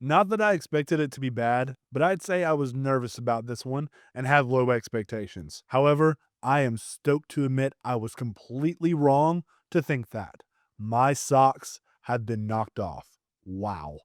Not that I expected it to be bad, but I'd say I was nervous about this one and had low expectations. However, I am stoked to admit I was completely wrong to think that. My socks had been knocked off. Wow.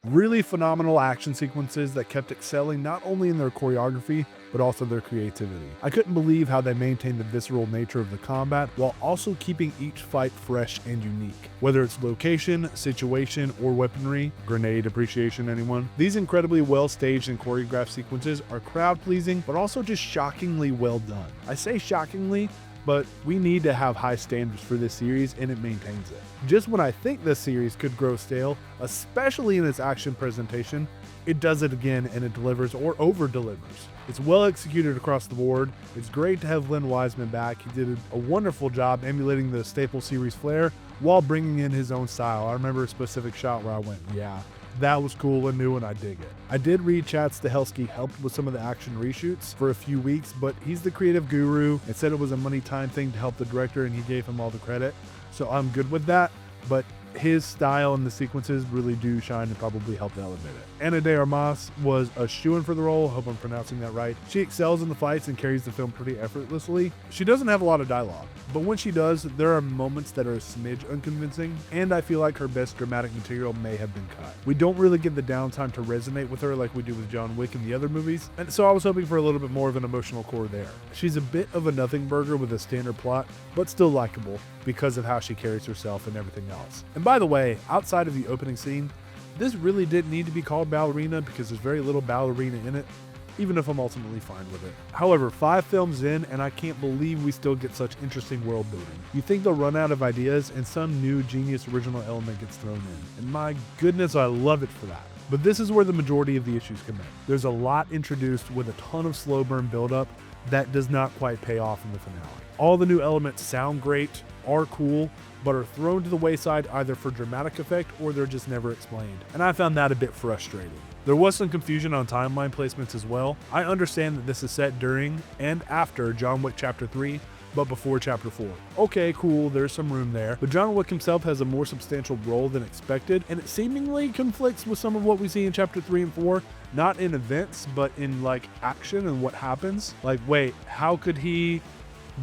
Really phenomenal action sequences that kept excelling not only in their choreography, but also their creativity. I couldn't believe how they maintained the visceral nature of the combat while also keeping each fight fresh and unique. Whether it's location, situation, or weaponry, grenade appreciation anyone? These incredibly well staged and choreographed sequences are crowd pleasing, but also just shockingly well done. I say shockingly, but we need to have high standards for this series and it maintains it. Just when I think this series could grow stale, especially in its action presentation, it does it again and it delivers or over delivers. It's well executed across the board. It's great to have Len Wiseman back. He did a wonderful job emulating the staple series flair while bringing in his own style. I remember a specific shot where I went, yeah, that was cool and new and I dig it. I did read Chad Stahelski helped with some of the action reshoots for a few weeks, but he's the creative guru and said it was a money time thing to help the director and he gave him all the credit. So I'm good with that, but his style and the sequences really do shine and probably help elevate it. Ana de Armas was a shoo-in for the role, hope I'm pronouncing that right. She excels in the fights and carries the film pretty effortlessly. She doesn't have a lot of dialogue, but when she does, there are moments that are a smidge unconvincing, and I feel like her best dramatic material may have been cut. We don't really get the downtime to resonate with her like we do with John Wick in the other movies, and so I was hoping for a little bit more of an emotional core there. She's a bit of a nothing burger with a standard plot, but still likable because of how she carries herself and everything else. And by the way, outside of the opening scene, this really didn't need to be called Ballerina because there's very little ballerina in it, even if I'm ultimately fine with it. However, 5 films in, and I can't believe we still get such interesting world building. You think they'll run out of ideas and some new genius original element gets thrown in. And my goodness, I love it for that. But this is where the majority of the issues come in. There's a lot introduced with a ton of slow burn buildup that does not quite pay off in the finale. All the new elements sound great, are cool, but are thrown to the wayside either for dramatic effect or they're just never explained. And I found that a bit frustrating. There was some confusion on timeline placements as well. I understand that this is set during and after John Wick Chapter 3, but before Chapter 4. Okay, cool, there's some room there, but John Wick himself has a more substantial role than expected, and it seemingly conflicts with some of what we see in Chapter 3 and 4, not in events, but in like action and what happens. Like, wait, how could he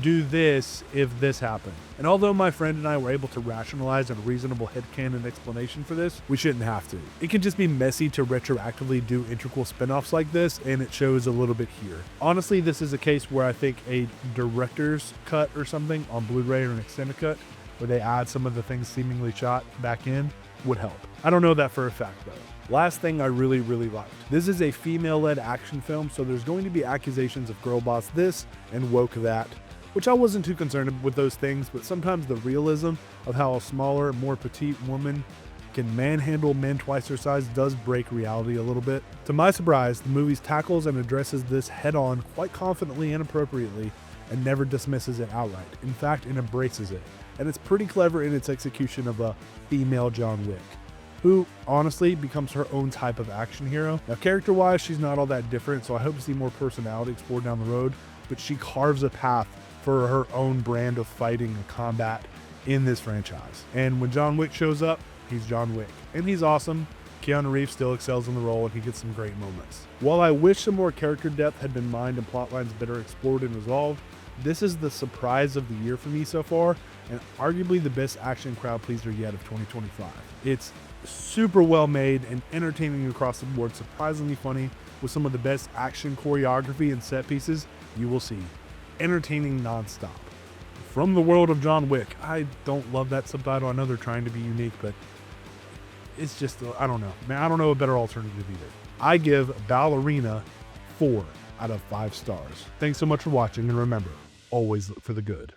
do this if this happened? And although my friend and I were able to rationalize a reasonable headcanon explanation for this, we shouldn't have to. It can just be messy to retroactively do integral spin-offs like this, and it shows a little bit here. Honestly, this is a case where I think a director's cut or something on Blu-ray or an extended cut, where they add some of the things seemingly shot back in, would help. I don't know that for a fact though. Last thing I really liked. This is a female-led action film, so there's going to be accusations of girl boss this and woke that, which I wasn't too concerned with those things, but sometimes the realism of how a smaller, more petite woman can manhandle men twice her size does break reality a little bit. To my surprise, the movie tackles and addresses this head-on quite confidently and appropriately, and never dismisses it outright. In fact, it embraces it, and it's pretty clever in its execution of a female John Wick, who honestly becomes her own type of action hero. Now, character-wise, she's not all that different, so I hope to see more personality explored down the road, but she carves a path for her own brand of fighting and combat in this franchise. And when John Wick shows up, he's John Wick. And he's awesome. Keanu Reeves still excels in the role and he gets some great moments. While I wish some more character depth had been mined and plot lines better explored and resolved, this is the surprise of the year for me so far, and arguably the best action crowd pleaser yet of 2025. It's super well made and entertaining across the board, surprisingly funny, with some of the best action choreography and set pieces you will see. Entertaining nonstop. From the world of John Wick. I don't love that subtitle. I know they're trying to be unique, but it's just, I don't know. Man, I don't know a better alternative either. I give Ballerina 4 out of 5 stars. Thanks so much for watching, and remember, always look for the good.